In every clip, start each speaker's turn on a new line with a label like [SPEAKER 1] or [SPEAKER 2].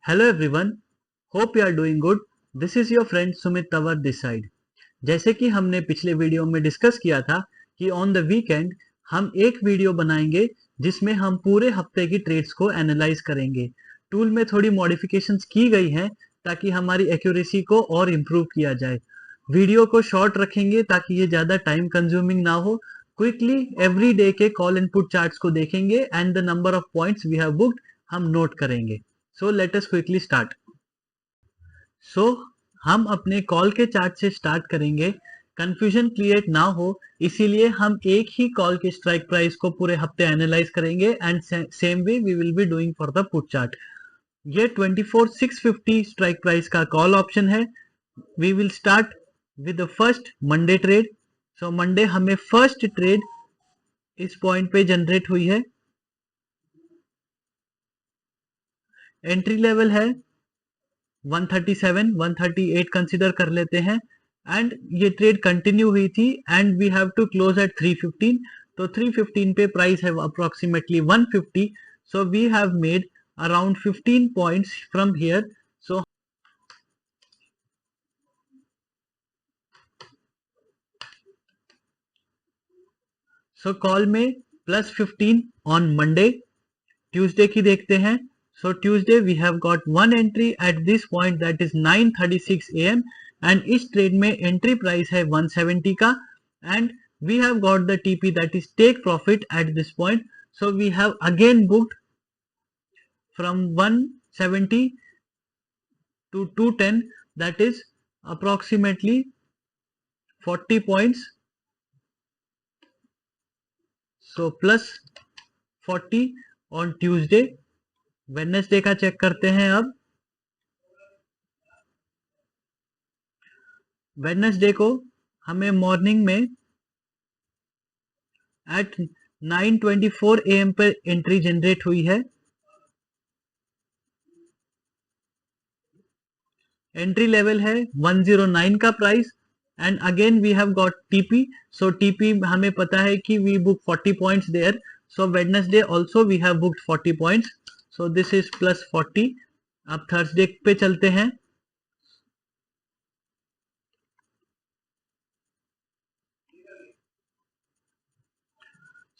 [SPEAKER 1] Hello everyone, hope you are doing good. This is your friend Sumit Tanwar this side. जैसे कि हमने पिछले video में डिस्कस किया था कि ऑन द वीकेंड हम एक वीडियो बनाएंगे जिसमें हम पूरे हफ्ते की ट्रेड्स को एनालाइज करेंगे। टूल में थोड़ी मॉडिफिकेशंस की गई हैं ताकि हमारी एक्यूरेसी को और इम्प्रूव किया जाए। वीडियो को शॉर्ट रखेंगे ताकि ये ज़्यादा टाइम कंज्यूमिंग ना हो। क्विकली एवरी डे के कॉल एंड पुट चार्ट्स को देखेंगे and the number of points we have booked हम नोट करेंगे। So let us quickly start. So हम अपने कॉल के चार्ट से स्टार्ट करेंगे। कंफ्यूजन क्रिएट ना हो इसीलिए हम एक ही कॉल के स्ट्राइक प्राइस को पूरे हफ्ते एनालाइज करेंगे and same way we will be doing for the put chart. ये 24,650 स्ट्राइक प्राइस का कॉल ऑप्शन है। We will start with the first Monday trade. So Monday हमें फर्स्ट ट्रेड इस पॉइंट पे जनरेट हुई है। एंट्री लेवल है 137, 138 consider कर लेते हैं एंड ये ट्रेड कंटिन्यू हुई थी and we have to close at 315। तो 315 पे प्राइस है approximately 150। So we have made around 15 points from here. So call में +15 ऑन मंडे। ट्यूसडे की देखते हैं। So Tuesday we have got one entry at this point that is 9:36 AM and इस trade में entry price है 170 का and we have got the TP that is take profit eight this point. So we have again booked from 170 to 210 that is approximately 40 points. So plus 40 on Tuesday. Wednesday का check करते हैं। अब Wednesday को हमें morning में at 9:24 AM पर entry generate हुई है। एंट्री लेवल है 109 का price and again we have got TP. So TP हमें पता है कि we book 40 points there. So Wednesday also we have booked 40 points. So this is +40। अब थर्सडे पे चलते हैं।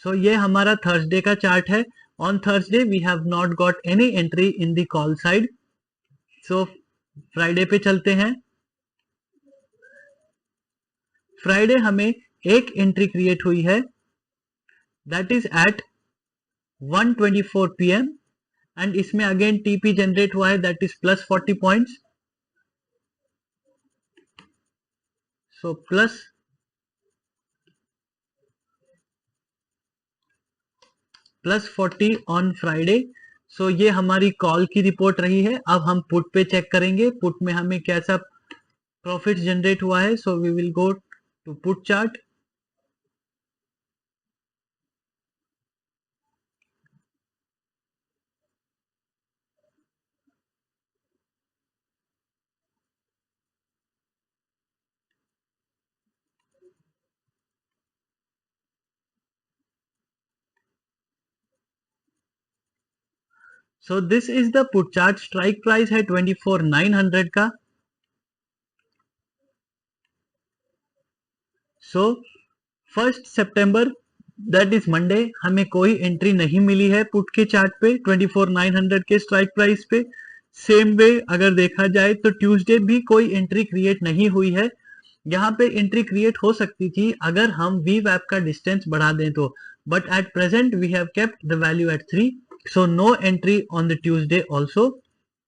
[SPEAKER 1] सो ये हमारा थर्सडे का चार्ट है। On Thursday we have not got any entry in the call side. So Friday पे चलते हैं। फ्राइडे हमें एक एंट्री क्रिएट हुई है that is at 1:24 PM and इसमें अगेन टीपी जनरेट हुआ है that is +40 points. So +40 on Friday. So ये हमारी कॉल की रिपोर्ट रही है। अब हम पुट पे चेक करेंगे पुट में हमें कैसा प्रॉफिट जनरेट हुआ है। So we will go to put chart. So this is the put chart. Strike price है 24,900 का। सो 1 सितंबर दैट इज मंडे हमें कोई एंट्री नहीं मिली है पुट के चार्ट पे 24,900 के स्ट्राइक प्राइस पे। सेम वे अगर देखा जाए तो ट्यूसडे भी कोई एंट्री क्रिएट नहीं हुई है। यहाँ पे एंट्री क्रिएट हो सकती थी अगर हम वी वैप का डिस्टेंस बढ़ा दें तो, but at present we have kept the value at 3। So no entry on the Tuesday also.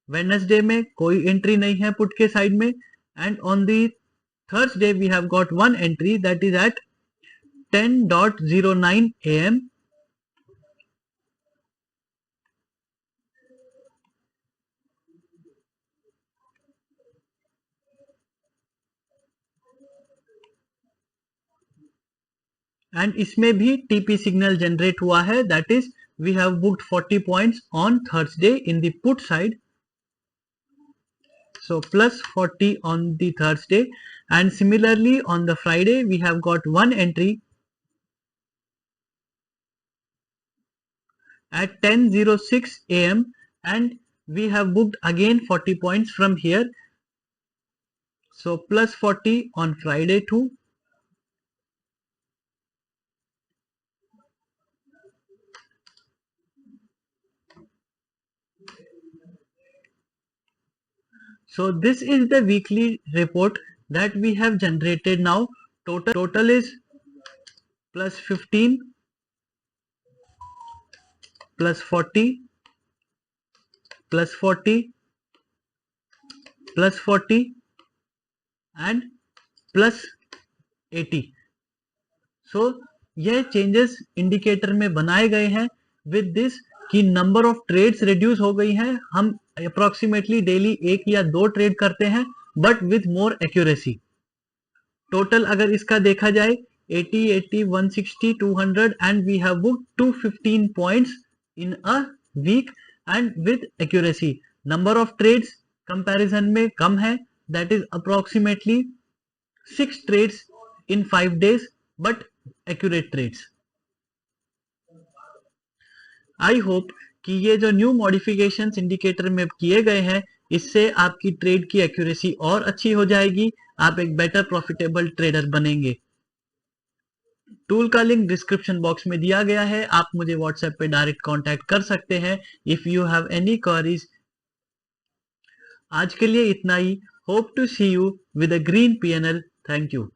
[SPEAKER 1] Wednesday में कोई एंट्री नहीं है पुट के साइड में and on the Thursday we have got one entry that is at 10:09 AM and इसमें भी TP signal generate हुआ है that is we have booked 40 points on Thursday in the put side. So +40 on the Thursday and similarly on the Friday we have got one entry at 10:06 AM and we have booked again 40 points from here. So plus 40 on Friday too. So this is the weekly report that we have generated now. Total is plus 15, plus 40, plus 40, plus 40 and plus 80. So ये changes indicator में बनाए गए हैं with this कि number of trades reduce हो गई हैं. हम अप्रोक्सीमेटली डेली 1 या 2 ट्रेड करते हैं but with more accuracy. Total अगर इसका देखा जाए 80, 80, 160, 200 and we have booked 215 points in a week and with accuracy. Number of trades comparison में कम है, that is approximately 6 trades in 5 days but accurate trades. I hope कि ये जो न्यू मॉडिफिकेशंस इंडिकेटर में किए गए हैं इससे आपकी ट्रेड की एक्यूरेसी और अच्छी हो जाएगी, आप एक बेटर प्रॉफिटेबल ट्रेडर बनेंगे. टूल का लिंक डिस्क्रिप्शन बॉक्स में दिया गया है, आप मुझे व्हाट्सएप पे डायरेक्ट कांटेक्ट कर सकते हैं if you have any queries. आज के लिए इतना ही. Hope to see you with a green PNL. Thank you.